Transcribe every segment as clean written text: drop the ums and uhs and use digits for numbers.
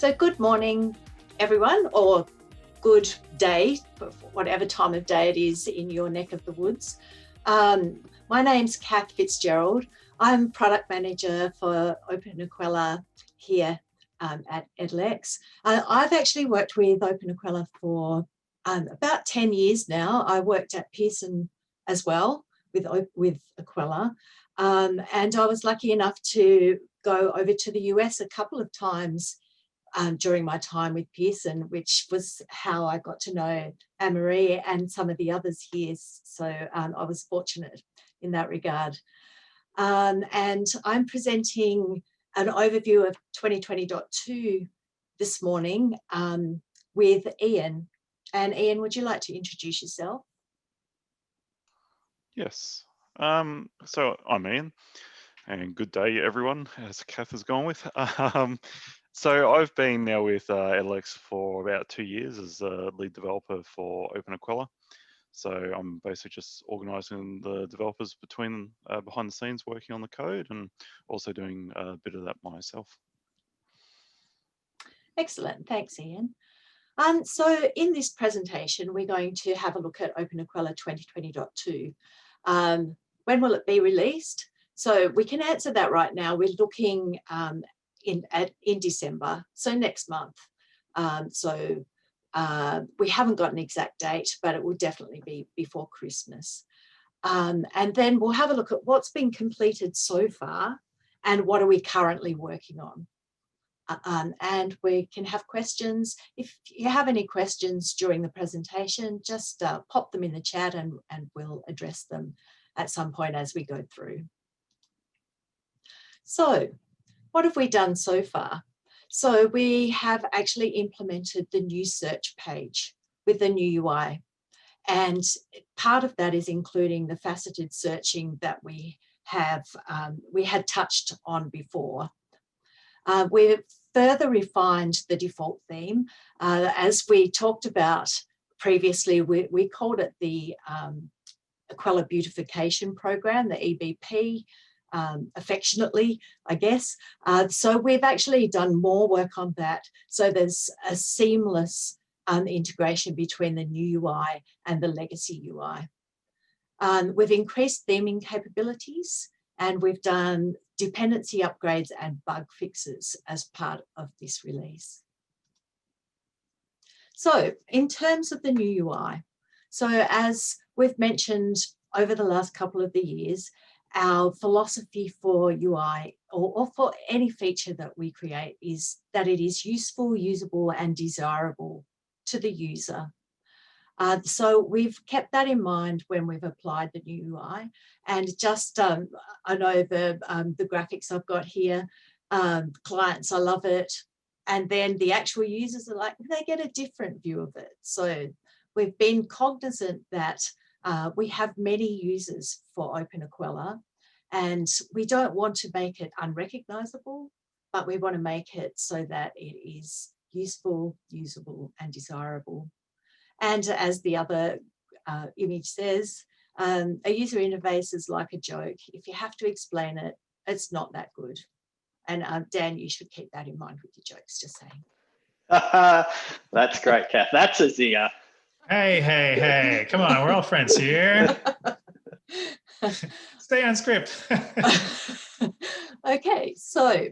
So good morning, everyone, or good day, whatever time of day it is in your neck of the woods. My name's Cath Fitzgerald. I'm product manager for openEQUELLA here at Edalex. I've actually worked with openEQUELLA for about 10 years now. I worked at Pearson as well with Equella, and I was lucky enough to go over to the US a couple of times during my time with Pearson, which was how I got to know Anne-Marie and some of the others here. So I was fortunate in that regard. And I'm presenting an overview of 2020.2 this morning with Ian. And Ian, would you like to introduce yourself? Yes. So I'm Ian, and good day, everyone, as Cath has gone with. So I've been now with Edalex for about 2 years as a lead developer for openEQUELLA. So I'm basically just organising the developers behind the scenes, working on the code, and also doing a bit of that myself. Excellent, thanks, Ian. So in this presentation, we're going to have a look at openEQUELLA 2020.2. When will it be released? So we can answer that right now. We're looking in December, so next month. We haven't got an exact date, but it will definitely be before Christmas. And then we'll have a look at what's been completed so far and what are we currently working on. And we can have questions. If you have any questions during the presentation, just pop them in the chat and we'll address them at some point as we go through. So what have we done so far? So we have actually implemented the new search page with the new UI. And part of that is including the faceted searching that we had touched on before. We've further refined the default theme. As we talked about previously, we called it the Equella Beautification Program, the EBP, affectionately, I guess. So we've actually done more work on that. So there's a seamless integration between the new UI and the legacy UI. We've increased theming capabilities, and we've done dependency upgrades and bug fixes as part of this release. So in terms of the new UI, so as we've mentioned over the last couple of the years, our philosophy for UI or for any feature that we create is that it is useful, usable, and desirable to the user. So we've kept that in mind when we've applied the new UI. And just, I know the graphics I've got here, clients, I love it. And then the actual users are like, they get a different view of it. So we've been cognizant that we have many users for openEQUELLA, and we don't want to make it unrecognizable, but we want to make it so that it is useful, usable, and desirable. And as the other image says, a user interface is like a joke. If you have to explain it, it's not that good. And Dan, you should keep that in mind with your jokes, just saying. That's great, Cath. That's a zinger. Hey, come on, we're all friends here. Stay on script. Okay, so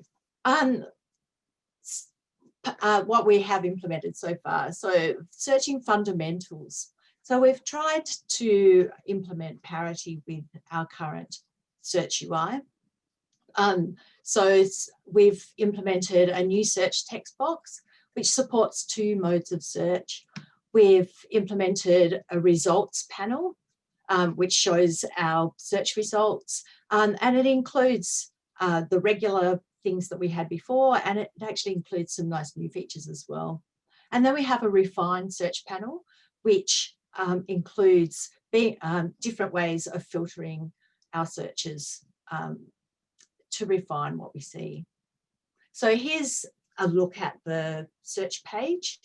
what we have implemented so far. So searching fundamentals. So we've tried to implement parity with our current search UI. So we've implemented a new search text box, which supports 2 modes of search. We've implemented a results panel, which shows our search results, and it includes the regular things that we had before, and it actually includes some nice new features as well. And then we have a refined search panel, which includes different ways of filtering our searches to refine what we see. So here's a look at the search page.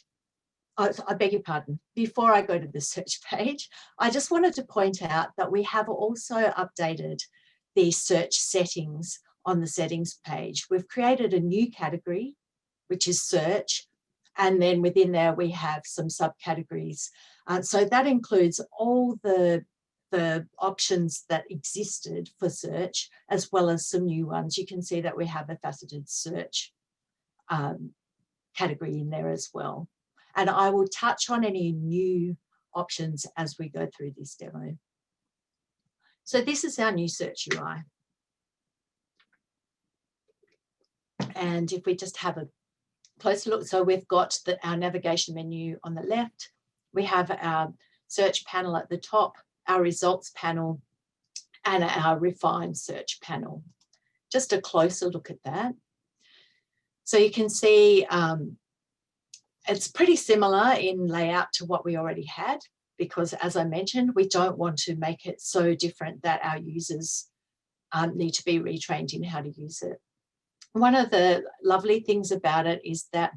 Oh, I beg your pardon. Before I go to the search page, I just wanted to point out that we have also updated the search settings on the settings page. We've created a new category, which is search. And then within there, we have some subcategories. So that includes all the options that existed for search, as well as some new ones. You can see that we have a faceted search category in there as well. And I will touch on any new options as we go through this demo. So this is our new search UI. And if we just have a closer look, so we've got our navigation menu on the left, we have our search panel at the top, our results panel, and our refined search panel. Just a closer look at that. So you can see it's pretty similar in layout to what we already had, because as I mentioned, we don't want to make it so different that our users need to be retrained in how to use it. One of the lovely things about it is that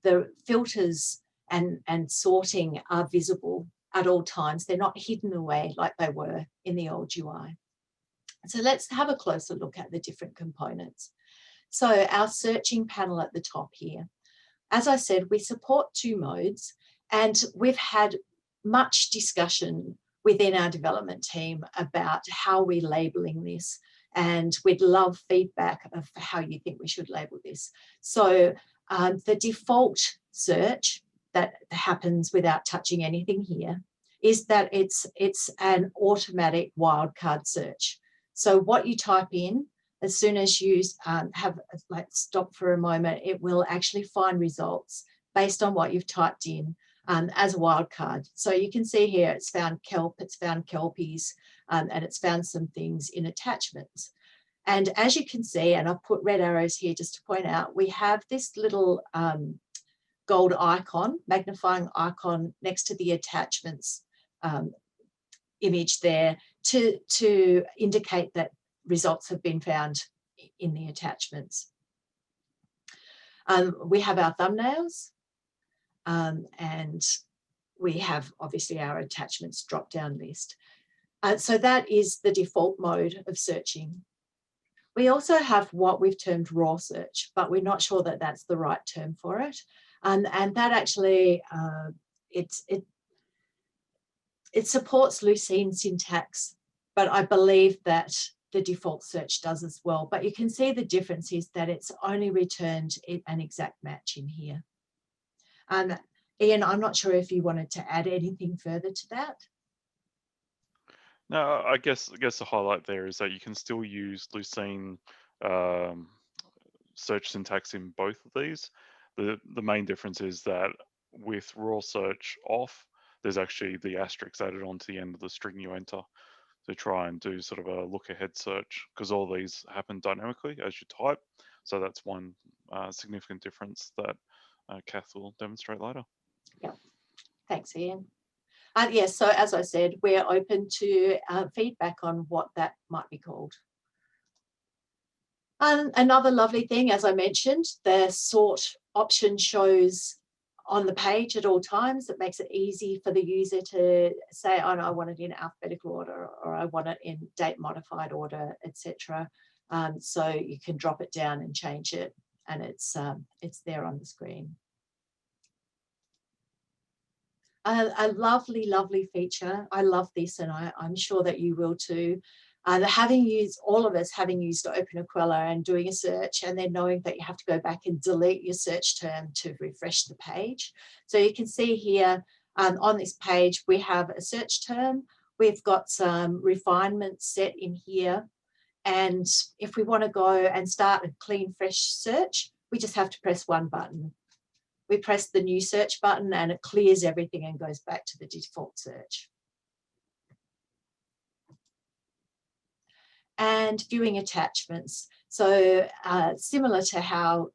the filters and sorting are visible at all times. They're not hidden away like they were in the old UI. So let's have a closer look at the different components. So our searching panel at the top here. As I said, we support 2 modes, and we've had much discussion within our development team about how we're labeling this, and we'd love feedback of how you think we should label this. So the default search that happens without touching anything here is that it's an automatic wildcard search. So what you type in, as soon as you stop for a moment, it will actually find results based on what you've typed in as a wildcard. So you can see here it's found kelp, it's found kelpies, and it's found some things in attachments. And as you can see, and I've put red arrows here just to point out, we have this little gold icon, magnifying icon next to the attachments image there to indicate that results have been found in the attachments. We have our thumbnails, and we have obviously our attachments drop-down list. So that is the default mode of searching. We also have what we've termed raw search, but we're not sure that that's the right term for it. And that actually, it supports Lucene syntax, but I believe that the default search does as well. But you can see the difference is that it's only returned an exact match in here. Ian, I'm not sure if you wanted to add anything further to that. No, I guess the highlight there is that you can still use Lucene search syntax in both of these. The main difference is that with raw search off, there's actually the asterisk added onto the end of the string you enter to try and do sort of a look ahead search, because all these happen dynamically as you type. So that's one significant difference that Cath will demonstrate later. Yeah, thanks, Ian. Yes, so as I said, we're open to feedback on what that might be called. Another lovely thing, as I mentioned, the sort option shows on the page at all times. It makes it easy for the user to say, oh, no, I want it in alphabetical order, or I want it in date modified order, etc. So you can drop it down and change it, and it's there on the screen. A lovely, lovely feature. I love this, and I'm sure that you will too. All of us having used openEQUELLA and doing a search, and then knowing that you have to go back and delete your search term to refresh the page. So you can see here on this page, we have a search term. We've got some refinements set in here. And if we want to go and start a clean, fresh search, we just have to press one button. We press the new search button and it clears everything and goes back to the default search. And viewing attachments. So similar to how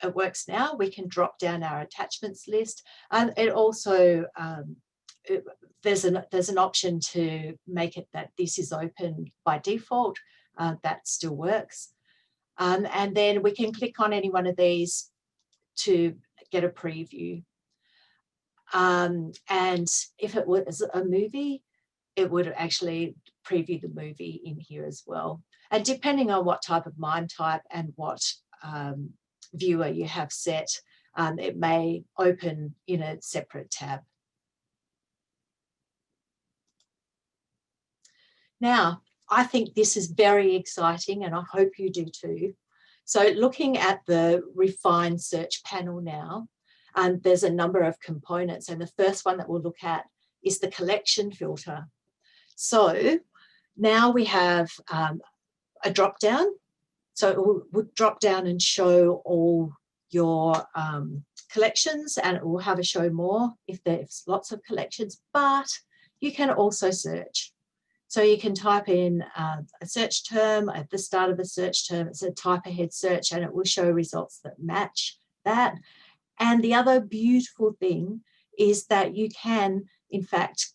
it works now, we can drop down our attachments list. And it also, there's an option to make it that this is open by default. That still works. And then we can click on any one of these to get a preview. And if it was a movie, it would actually preview the movie in here as well. And depending on what type of MIME type and what viewer you have set, it may open in a separate tab. Now, I think this is very exciting, and I hope you do too. So looking at the refined search panel now, there's a number of components, and the first one that we'll look at is the collection filter. So now we have a drop down. So it will drop down and show all your collections, and it will have a show more if there's lots of collections, but you can also search. So you can type in a search term at the start of a search term. It's a type ahead search, and it will show results that match that. And the other beautiful thing is that you can, in fact,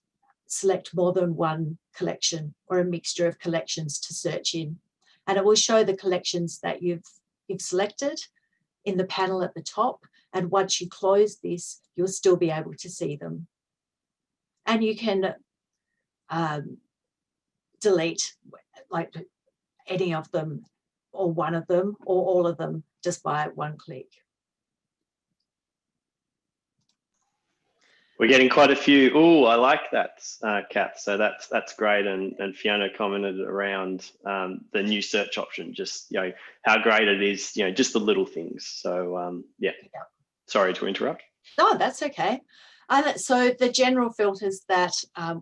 select more than one collection or a mixture of collections to search in. And it will show the collections that you've selected in the panel at the top. And once you close this, you'll still be able to see them. And you can delete like any of them or one of them or all of them just by one click. We're getting quite a few. Oh, I like that, Cath. So that's great. And Fiona commented around the new search option, just how great it is, just the little things. So yeah. Sorry to interrupt. No, that's okay. So the general filters that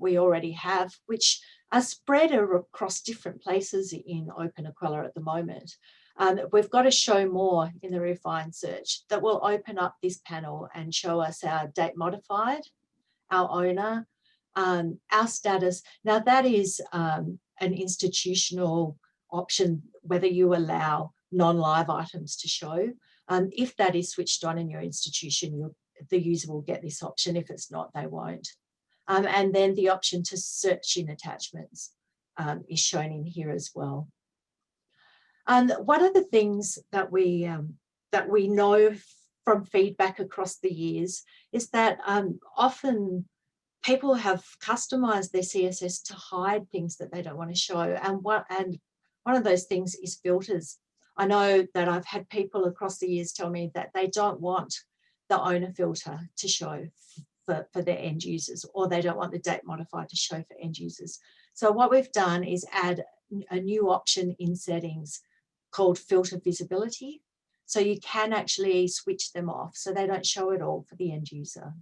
we already have, which are spread across different places in openEQUELLA at the moment. We've got to show more in the refined search that will open up this panel and show us our date modified, our owner, our status. Now that is an institutional option, whether you allow non-live items to show. If that is switched on in your institution, the user will get this option. If it's not, they won't. And then the option to search in attachments is shown in here as well. And one of the things that we know from feedback across the years is that often people have customized their CSS to hide things that they don't want to show. And one of those things is filters. I know that I've had people across the years tell me that they don't want the owner filter to show for their end users, or they don't want the date modified to show for end users. So what we've done is add a new option in settings called filter visibility. So you can actually switch them off so they don't show at all for the end user.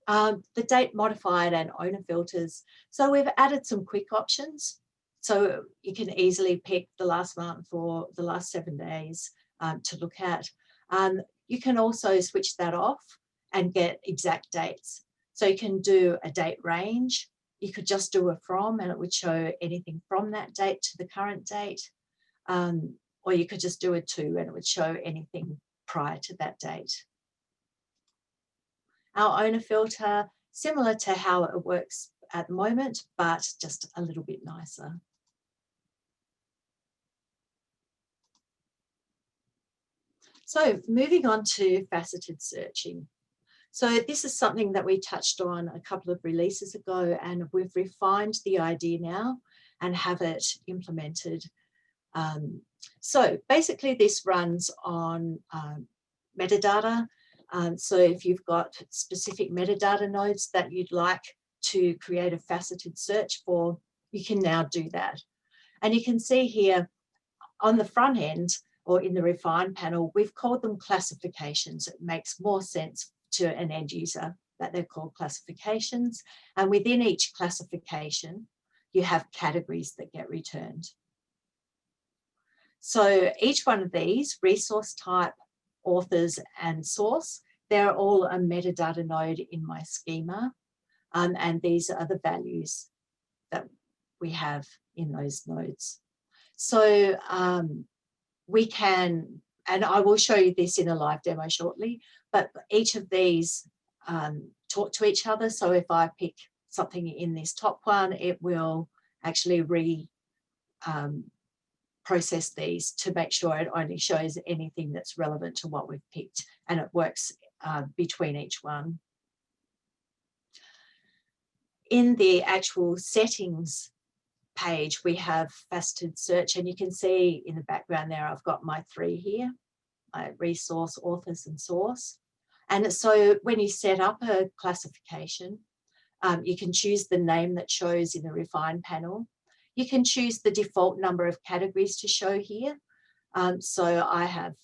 The date modified and owner filters. So we've added some quick options. So you can easily pick the last month or the last 7 days to look at. You can also switch that off and get exact dates. So you can do a date range. You could just do a from, and it would show anything from that date to the current date. Or you could just do a to, and it would show anything prior to that date. Our owner filter, similar to how it works at the moment, but just a little bit nicer. So moving on to faceted searching. So this is something that we touched on a couple of releases ago, and we've refined the idea now and have it implemented. So basically this runs on metadata. So if you've got specific metadata nodes that you'd like to create a faceted search for, you can now do that. And you can see here on the front end, or in the refined panel, we've called them classifications. It makes more sense to an end user that they're called classifications. And within each classification, you have categories that get returned. So each one of these, resource type, authors, and source, they're all a metadata node in my schema. And these are the values that we have in those nodes. So we can, and I will show you this in a live demo shortly, but each of these talk to each other. So if I pick something in this top one, it will actually process these to make sure it only shows anything that's relevant to what we've picked, and it works between each one. In the actual settings page, we have faceted search, and you can see in the background there, I've got my 3 here, my resource, authors, and source. And so when you set up a classification, you can choose the name that shows in the refine panel. You can choose the default number of categories to show here. So I have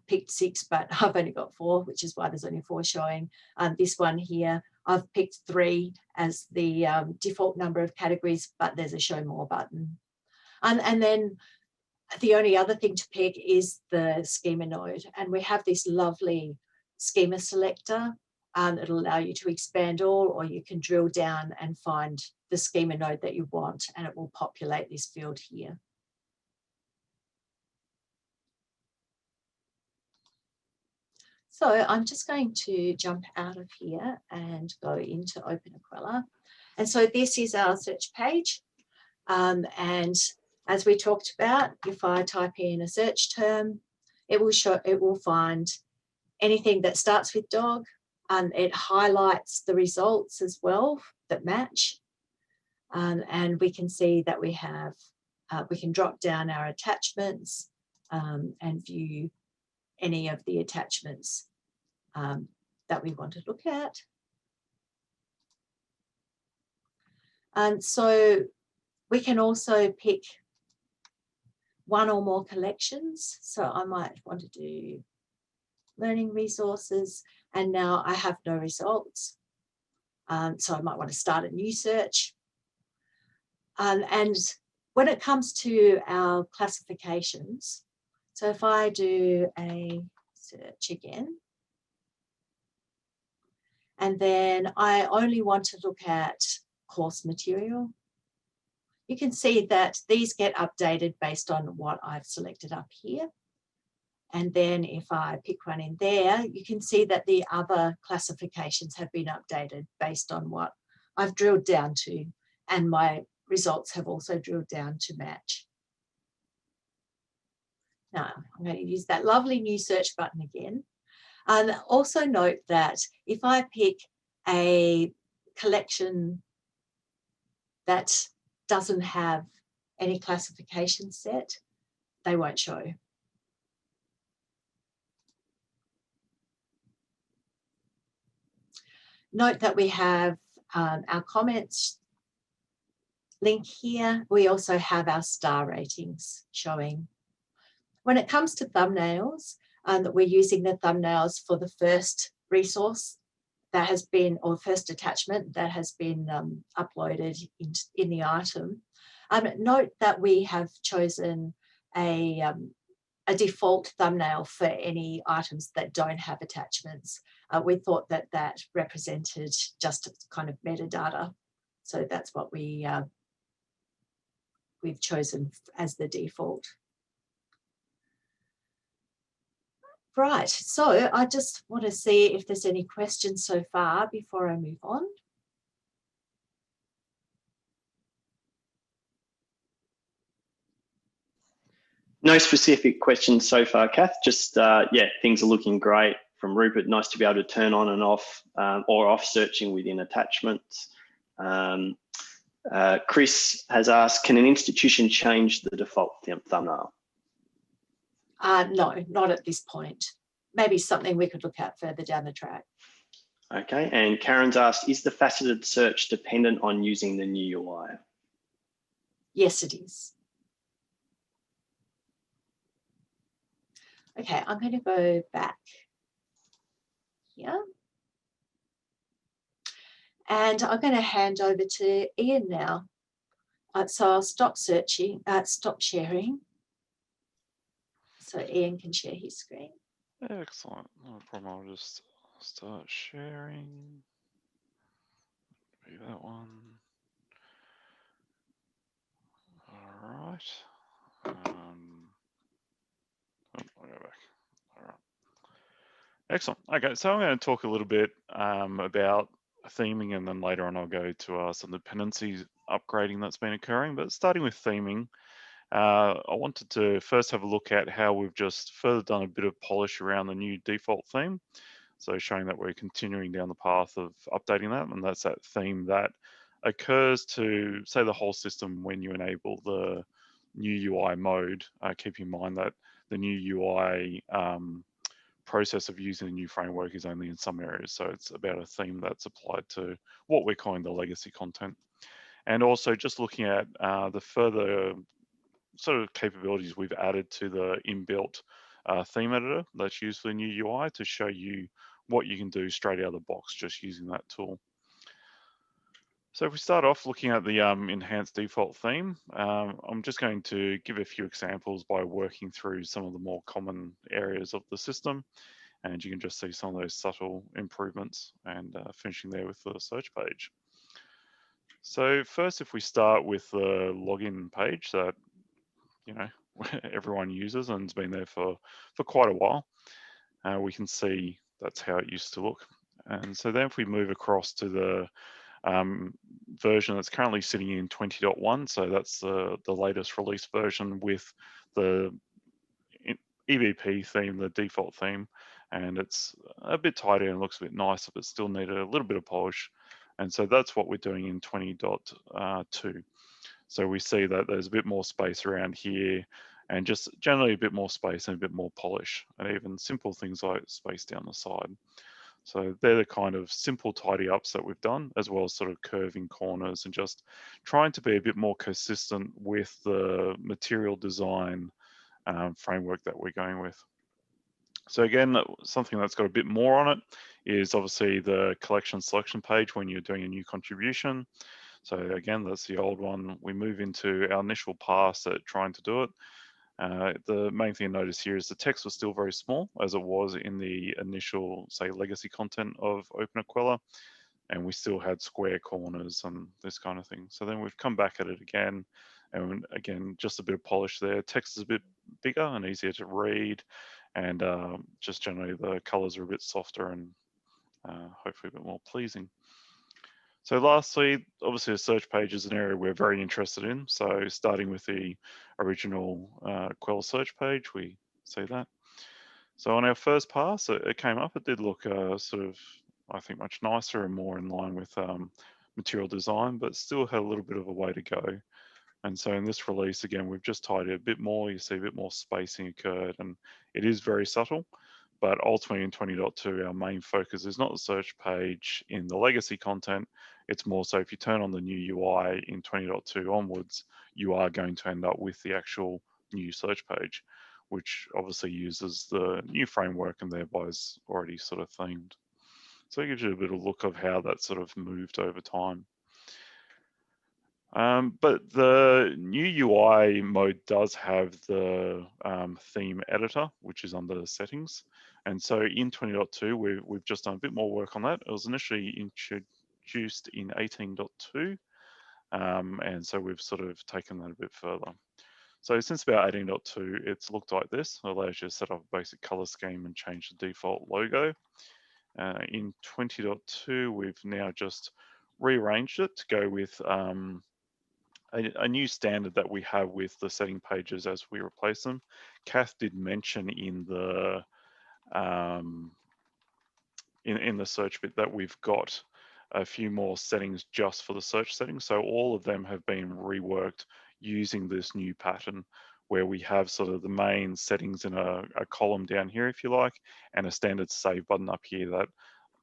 picked 6, but I've only got 4, which is why there's only 4 showing. This one here, I've picked 3 as the default number of categories, but there's a show more button. And then the only other thing to pick is the schema node. And we have this lovely schema selector. It'll allow you to expand all, or you can drill down and find the schema node that you want, and it will populate this field here. So I'm just going to jump out of here and go into openEQUELLA. And so this is our search page. And as we talked about, if I type in a search term, it will find anything that starts with dog. It highlights the results as well that match. And we can see that we can drop down our attachments and view any of the attachments that we want to look at. And so we can also pick one or more collections. So I might want to do learning resources, and now I have no results. So I might want to start a new search. And when it comes to our classifications, so if I do a search again, and then I only want to look at course material, you can see that these get updated based on what I've selected up here. And then if I pick one in there, you can see that the other classifications have been updated based on what I've drilled down to, and my results have also drilled down to match. Now, I'm going to use that lovely new search button again. And also note that if I pick a collection that doesn't have any classification set, they won't show. Note that we have our comments link here. We also have our star ratings showing. When it comes to thumbnails, we're using the thumbnails for the first resource that has been, or first attachment that has been uploaded in the item. Note that we have chosen a default thumbnail for any items that don't have attachments. We thought that that represented just kind of metadata. So that's what we've chosen as the default. Right, so I just want to see if there's any questions so far before I move on. No specific questions so far, Cath. Just, yeah, things are looking great. From Rupert, nice to be able to turn on and off or off searching within attachments. Chris has asked, can an institution change the default thumbnail? No, not at this point. Maybe something we could look at further down the track. Okay, and Karen's asked, is the faceted search dependent on using the new UI? Yes, it is. Okay, I'm going to go back here. And I'm going to hand over to Ian now. So I'll stop searching, stop sharing. So Ian can share his screen. Excellent, no problem. I'll just start sharing. Maybe that one. All right. I'll go back. All right. Excellent. Okay, so I'm going to talk a little bit about theming, and then later on I'll go to some dependencies upgrading that's been occurring. But starting with theming, I wanted to first have a look at how we've just further done a bit of polish around the new default theme. So showing that we're continuing down the path of updating that, and that's that theme that occurs to, say, the whole system when you enable the new UI mode. Keep in mind that the new UI process of using a new framework is only in some areas. So it's about a theme that's applied to what we're calling the legacy content. And also just looking at the further sort of capabilities we've added to the inbuilt theme editor that's used for the new UI to show you what you can do straight out of the box just using that tool. So if we start off looking at the enhanced default theme, I'm just going to give a few examples by working through some of the more common areas of the system. And you can just see some of those subtle improvements and finishing there with the search page. So first, if we start with the login page that, you know, everyone uses and has been there for quite a while, we can see that's how it used to look. And so then if we move across to the version that's currently sitting in 20.1, so that's the latest release version with the EVP theme, the default theme, and it's a bit tighter and looks a bit nicer, but still need a little bit of polish. And so that's what we're doing in 20.2. So we see that there's a bit more space around here and just generally a bit more space and a bit more polish, and even simple things like space down the side. So they're the kind of simple tidy ups that we've done, as well as sort of curving corners and just trying to be a bit more consistent with the material design framework that we're going with. So again, something that's got a bit more on it is obviously the collection selection page when you're doing a new contribution. So again, that's the old one. We move into our initial pass at trying to do it. The main thing to notice here is the text was still very small as it was in the initial, say, legacy content of openEQUELLA, and we still had square corners and this kind of thing. So then we've come back at it again, and again, just a bit of polish there. Text is a bit bigger and easier to read, and just generally the colors are a bit softer and hopefully a bit more pleasing. So lastly, obviously a search page is an area we're very interested in. So starting with the original Quell search page, we see that. So on our first pass, it came up, it did look sort of, I think, much nicer and more in line with material design, but still had a little bit of a way to go. And so in this release, again, we've just tidied it a bit more. You see a bit more spacing occurred, and it is very subtle. But ultimately in 20.2, our main focus is not the search page in the legacy content. It's more so if you turn on the new UI in 20.2 onwards, you are going to end up with the actual new search page, which obviously uses the new framework and thereby is already sort of themed. So it gives you a bit of look of how that sort of moved over time. But the new UI mode does have the theme editor, which is under settings. And so in 20.2, we've just done a bit more work on that. It was initially introduced in 18.2. And so we've sort of taken that a bit further. So since about 18.2, it's looked like this. It allows you to set up a basic color scheme and change the default logo. In 20.2, we've now just rearranged it to go with a new standard that we have with the setting pages as we replace them. Cath did mention in the in the search bit that we've got a few more settings just for the search settings. So all of them have been reworked using this new pattern where we have sort of the main settings in a column down here, if you like, and a standard save button up here that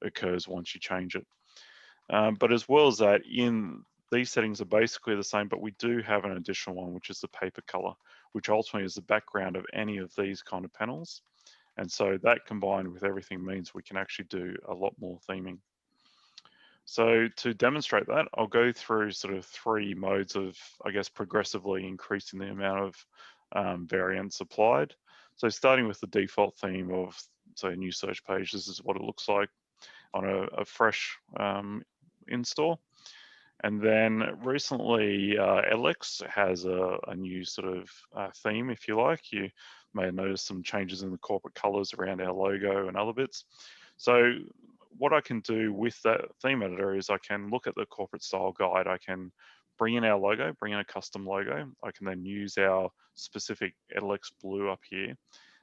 occurs once you change it. But as well as that, these settings are basically the same, but we do have an additional one, which is the paper color, which ultimately is the background of any of these kind of panels. And so that combined with everything means we can actually do a lot more theming. So to demonstrate that, I'll go through sort of 3 modes of, I guess, progressively increasing the amount of variance applied. So starting with the default theme of, say, a new search page, this is what it looks like on a fresh install. And then recently, Edalex has a new sort of theme, if you like. You may have noticed some changes in the corporate colors around our logo and other bits. So what I can do with that theme editor is I can look at the corporate style guide. I can bring in our logo, bring in a custom logo. I can then use our specific Edalex blue up here.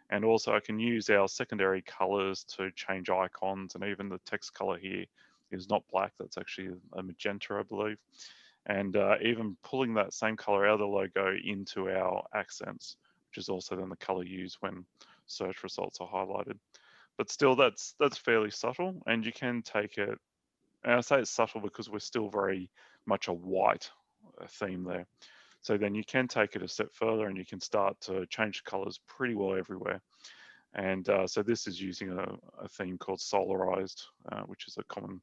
And also I can use our secondary colors to change icons and even the text color here is not black. That's actually a magenta, I believe. And even pulling that same color out of the logo into our accents, which is also then the color used when search results are highlighted. But still, that's fairly subtle, and you can take it, and I say it's subtle because we're still very much a white theme there. So then you can take it a step further and you can start to change the colors pretty well everywhere. And so this is using a theme called Solarized, which is a common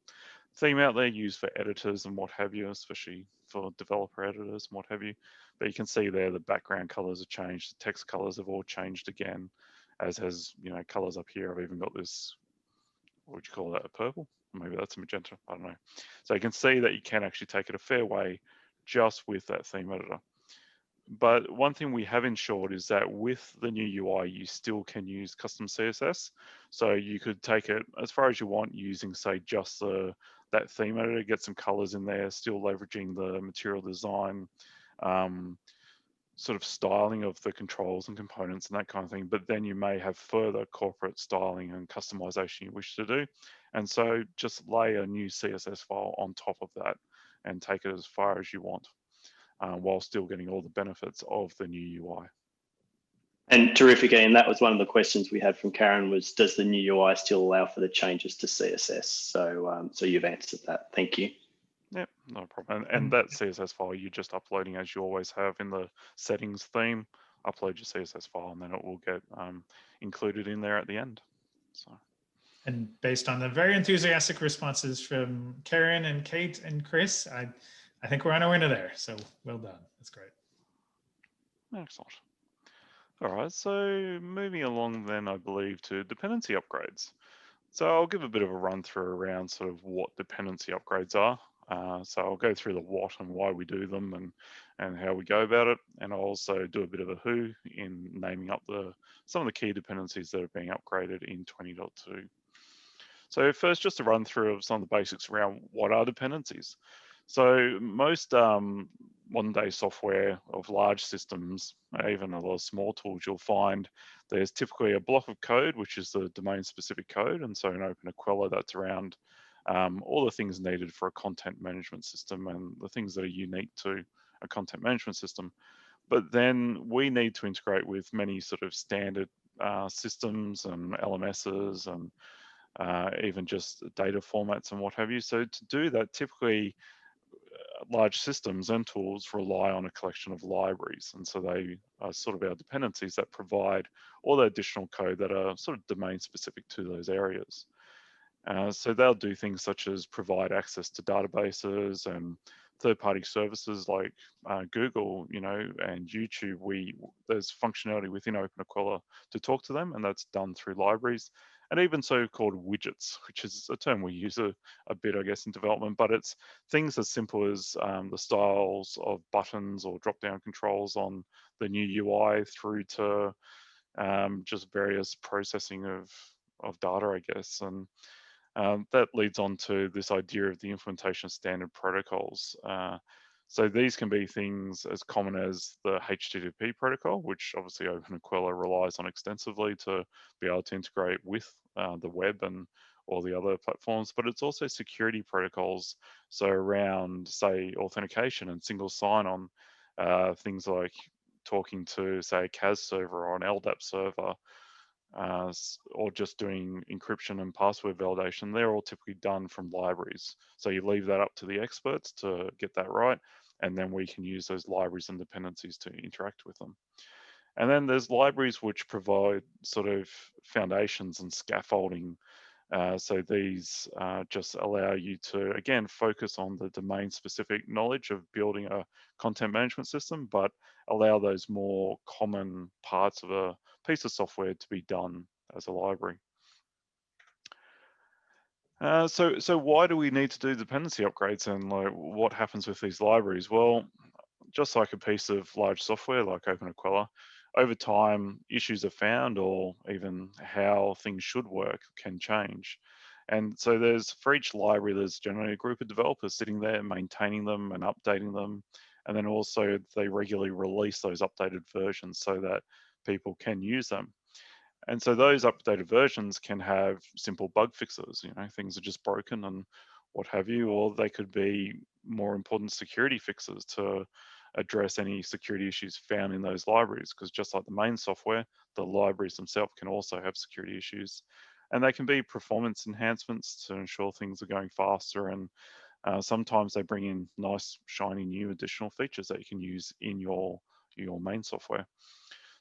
theme out there used for editors and what have you, especially for developer editors and what have you. But you can see there the background colors have changed, the text colors have all changed again, as has, you know, colors up here. I've even got this, what would you call that, a purple? Maybe that's a magenta, I don't know. So you can see that you can actually take it a fair way just with that theme editor. But one thing we have ensured is that with the new UI, you still can use custom CSS. So you could take it as far as you want using, say, just that theme editor, get some colors in there, still leveraging the material design, sort of styling of the controls and components and that kind of thing. But then you may have further corporate styling and customization you wish to do. And so just lay a new CSS file on top of that and take it as far as you want. While still getting all the benefits of the new UI. And terrific, and that was one of the questions we had from Karen was, does the new UI still allow for the changes to CSS? So, so you've answered that. Thank you. Yep, no problem. And that CSS file you're just uploading as you always have in the settings theme. Upload your CSS file and then it will get included in there at the end. So. And based on the very enthusiastic responses from Karen and Kate and Chris, I think we're on our way to there. So well done. That's great. Excellent. All right, so moving along then, I believe, to dependency upgrades. So I'll give a bit of a run through around sort of what dependency upgrades are. So I'll go through the what and why we do them and how we go about it. And I'll also do a bit of a who in naming up some of the key dependencies that are being upgraded in 20.2. So first, just a run through of some of the basics around what are dependencies. So most modern day software of large systems, even a lot of small tools, you'll find there's typically a block of code, which is the domain specific code. And so in openEQUELLA, that's around all the things needed for a content management system and the things that are unique to a content management system. But then we need to integrate with many sort of standard systems and LMSs and even just data formats and what have you. So to do that, typically large systems and tools rely on a collection of libraries. And so they are sort of our dependencies that provide all the additional code that are sort of domain specific to those areas. So they'll do things such as provide access to databases and third-party services like Google, you know, and YouTube. There's functionality within openEQUELLA to talk to them, and that's done through libraries. And even so-called widgets, which is a term we use a bit, I guess, in development, but it's things as simple as the styles of buttons or drop-down controls on the new UI through to just various processing of data, I guess. And that leads on to this idea of the implementation of standard protocols. So these can be things as common as the HTTP protocol, which obviously openEQUELLA relies on extensively to be able to integrate with the web and all the other platforms, but it's also security protocols. So around, say, authentication and single sign-on, things like talking to, say, a CAS server or an LDAP server, or just doing encryption and password validation, they're all typically done from libraries. So you leave that up to the experts to get that right, and then we can use those libraries and dependencies to interact with them. And then there's libraries which provide sort of foundations and scaffolding. So these just allow you to, again, focus on the domain-specific knowledge of building a content management system, but allow those more common parts of a piece of software to be done as a library. So why do we need to do dependency upgrades, and like what happens with these libraries? Well, just like a piece of large software like openEQUELLA, over time, issues are found, or even how things should work can change. And so for each library, there's generally a group of developers sitting there maintaining them and updating them. And then also they regularly release those updated versions so that people can use them. And so those updated versions can have simple bug fixes, you know, things are just broken and what have you, or they could be more important security fixes to address any security issues found in those libraries, because just like the main software, the libraries themselves can also have security issues. And they can be performance enhancements to ensure things are going faster, and sometimes they bring in nice, shiny new additional features that you can use in your main software.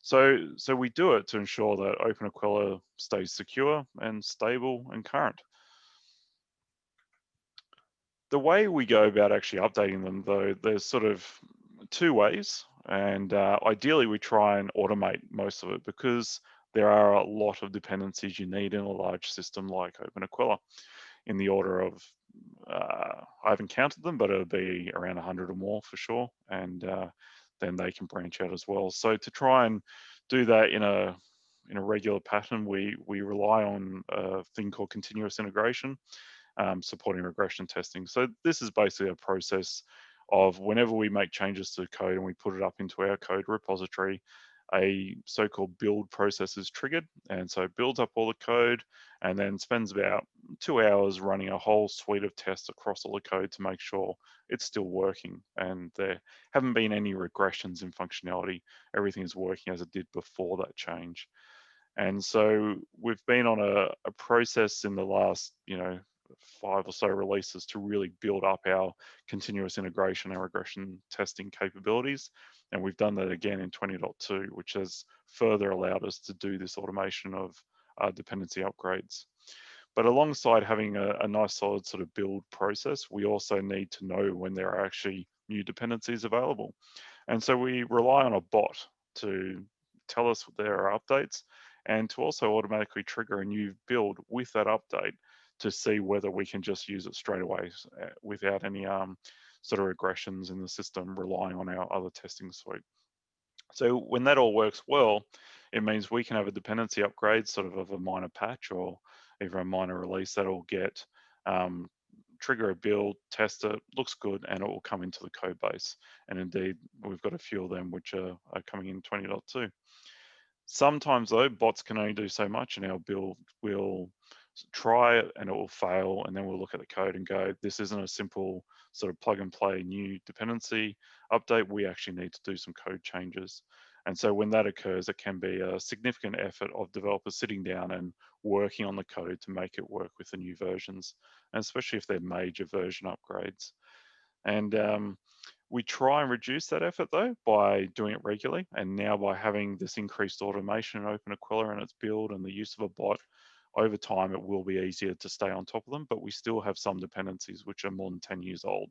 So we do it to ensure that openEQUELLA stays secure and stable and current. The way we go about actually updating them, though, there's sort of two ways, and ideally we try and automate most of it, because there are a lot of dependencies you need in a large system like openEQUELLA, in the order of, I haven't counted them, but it'll be around 100 or more for sure, and then they can branch out as well. So to try and do that in a regular pattern, we rely on a thing called continuous integration, supporting regression testing. So this is basically a process of whenever we make changes to the code and we put it up into our code repository, a so-called build process is triggered. And so it builds up all the code and then spends about 2 hours running a whole suite of tests across all the code to make sure it's still working. And there haven't been any regressions in functionality. Everything is working as it did before that change. And so we've been on a process in the last, 5 or so releases to really build up our continuous integration and regression testing capabilities. And we've done that again in 20.2, which has further allowed us to do this automation of dependency upgrades. But alongside having a nice solid sort of build process, we also need to know when there are actually new dependencies available. And so we rely on a bot to tell us there are updates, and to also automatically trigger a new build with that update to see whether we can just use it straight away without any sort of regressions in the system, relying on our other testing suite. So when that all works well, it means we can have a dependency upgrade sort of a minor patch or even a minor release that'll get trigger a build, test it, looks good, and it will come into the code base. And indeed, we've got a few of them which are coming in 20.2. Sometimes though, bots can only do so much, and our build will try it and it will fail, and then we'll look at the code and go, this isn't a simple sort of plug and play new dependency update. We actually need to do some code changes. And so when that occurs, it can be a significant effort of developers sitting down and working on the code to make it work with the new versions, and especially if they're major version upgrades. And we try and reduce that effort though by doing it regularly. And now by having this increased automation in openEQUELLA and its build and the use of a bot, over time it will be easier to stay on top of them. But we still have some dependencies which are more than 10 years old,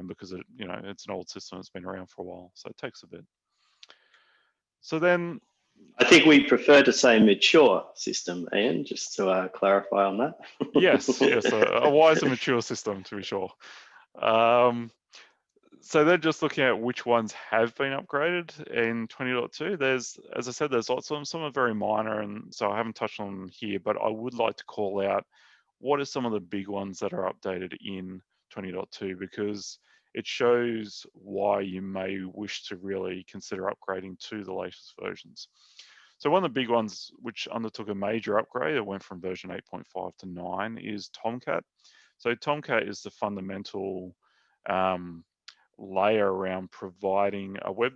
because it's an old system that's been around for a while, so it takes a bit. So then, I think we prefer to say mature system, Ian, just to clarify on that. yes, a wise and mature system, to be sure. So they're just looking at which ones have been upgraded in 20.2. There's, as I said, there's lots of them. Some are very minor, and so I haven't touched on them here, but I would like to call out what are some of the big ones that are updated in 20.2, because it shows why you may wish to really consider upgrading to the latest versions. So one of the big ones which undertook a major upgrade, it went from version 8.5 to 9, is Tomcat. So Tomcat is the fundamental layer around providing a web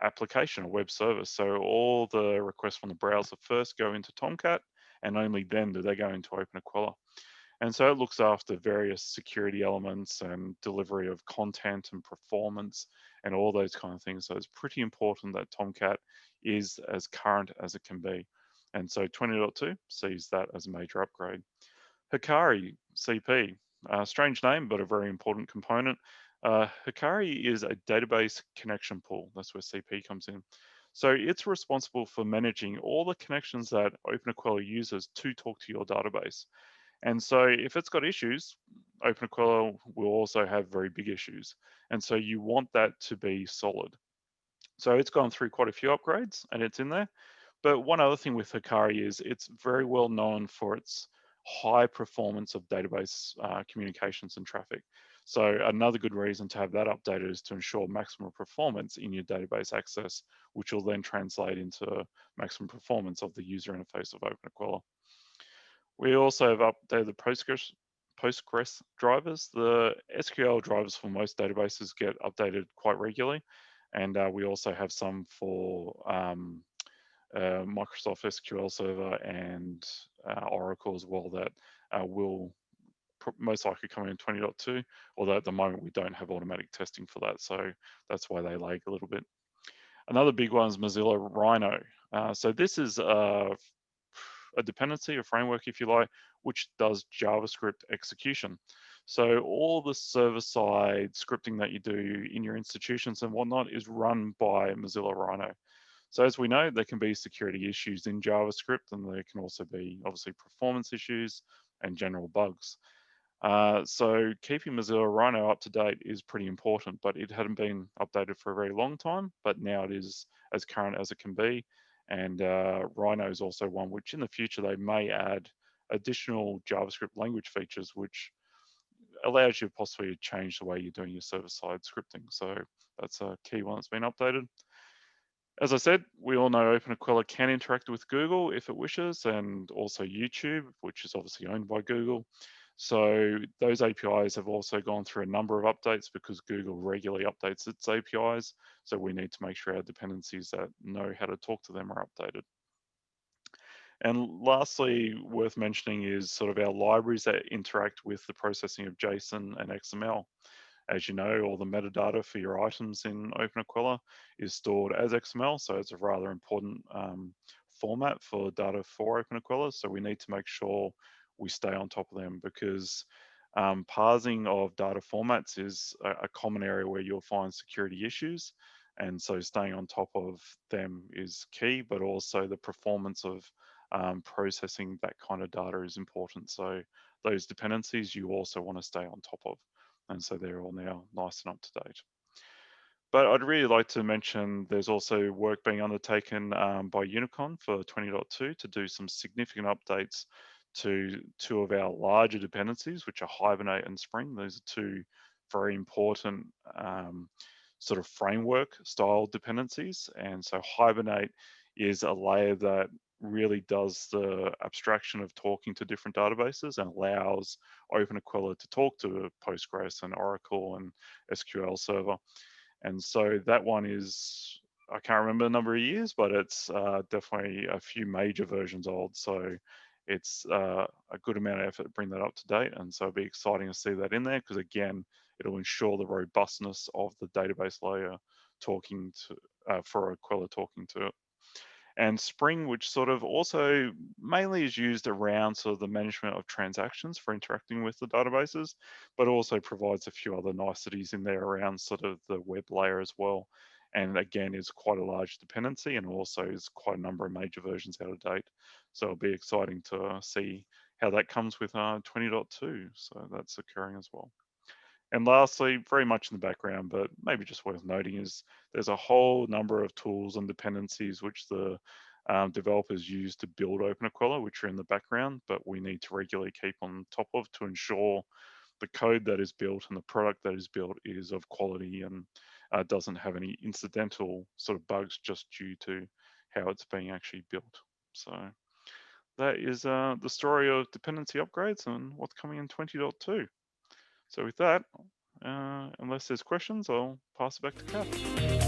application, a web service. So all the requests from the browser first go into Tomcat, and only then do they go into openEQUELLA. And so it looks after various security elements and delivery of content and performance and all those kind of things. So it's pretty important that Tomcat is as current as it can be. And so 20.2 sees that as a major upgrade. Hikari CP, strange name, but a very important component. Hikari is a database connection pool. That's where CP comes in. So it's responsible for managing all the connections that openEQUELLA uses to talk to your database. And so if it's got issues, openEQUELLA will also have very big issues. And so you want that to be solid. So it's gone through quite a few upgrades and it's in there. But one other thing with Hikari is it's very well known for its high performance of database communications and traffic. So another good reason to have that updated is to ensure maximum performance in your database access, which will then translate into maximum performance of the user interface of openEQUELLA. We also have updated the Postgres drivers. The SQL drivers for most databases get updated quite regularly. And we also have some for Microsoft SQL Server and Oracle as well that will most likely come in 20.2, although at the moment we don't have automatic testing for that. So that's why they lag a little bit. Another big one is Mozilla Rhino. So this is a dependency, a framework, if you like, which does JavaScript execution. So all the server-side scripting that you do in your institutions and whatnot is run by Mozilla Rhino. So as we know, there can be security issues in JavaScript, and there can also be obviously performance issues and general bugs. So keeping Mozilla Rhino up to date is pretty important, but it hadn't been updated for a very long time, but now it is as current as it can be. And Rhino is also one which in the future they may add additional JavaScript language features, which allows you possibly to change the way you're doing your server-side scripting. So that's a key one that's been updated. As I said, we all know openEQUELLA can interact with Google if it wishes, and also YouTube, which is obviously owned by Google. So those APIs have also gone through a number of updates because Google regularly updates its APIs. So we need to make sure our dependencies that know how to talk to them are updated. And lastly, worth mentioning is sort of our libraries that interact with the processing of JSON and XML. As you know, all the metadata for your items in openEQUELLA is stored as XML, so it's a rather important format for data for openEQUELLA. So we need to make sure we stay on top of them, because parsing of data formats is a common area where you'll find security issues. And so staying on top of them is key, but also the performance of processing that kind of data is important. So those dependencies you also want to stay on top of. And so they're all now nice and up to date. But I'd really like to mention there's also work being undertaken by Unicon for 20.2 to do some significant updates to two of our larger dependencies, which are Hibernate and Spring. Those are two very important sort of framework style dependencies. And so Hibernate is a layer that really does the abstraction of talking to different databases and allows openEQUELLA to talk to Postgres and Oracle and SQL Server. And so that one is, I can't remember the number of years, but it's definitely a few major versions old. So it's a good amount of effort to bring that up to date. And so it'll be exciting to see that in there, because again, it'll ensure the robustness of the database layer talking to, for Aquella talking to it. And Spring, which sort of also mainly is used around sort of the management of transactions for interacting with the databases, but also provides a few other niceties in there around sort of the web layer as well. And again, is quite a large dependency, and also is quite a number of major versions out of date. So it'll be exciting to see how that comes with 20.2. So that's occurring as well. And lastly, very much in the background, but maybe just worth noting, is there's a whole number of tools and dependencies which the developers use to build openEQUELLA, which are in the background, but we need to regularly keep on top of to ensure the code that is built and the product that is built is of quality and doesn't have any incidental sort of bugs just due to how it's being actually built. So that is the story of dependency upgrades and what's coming in 20.2. So with that, unless there's questions, I'll pass it back to Cath.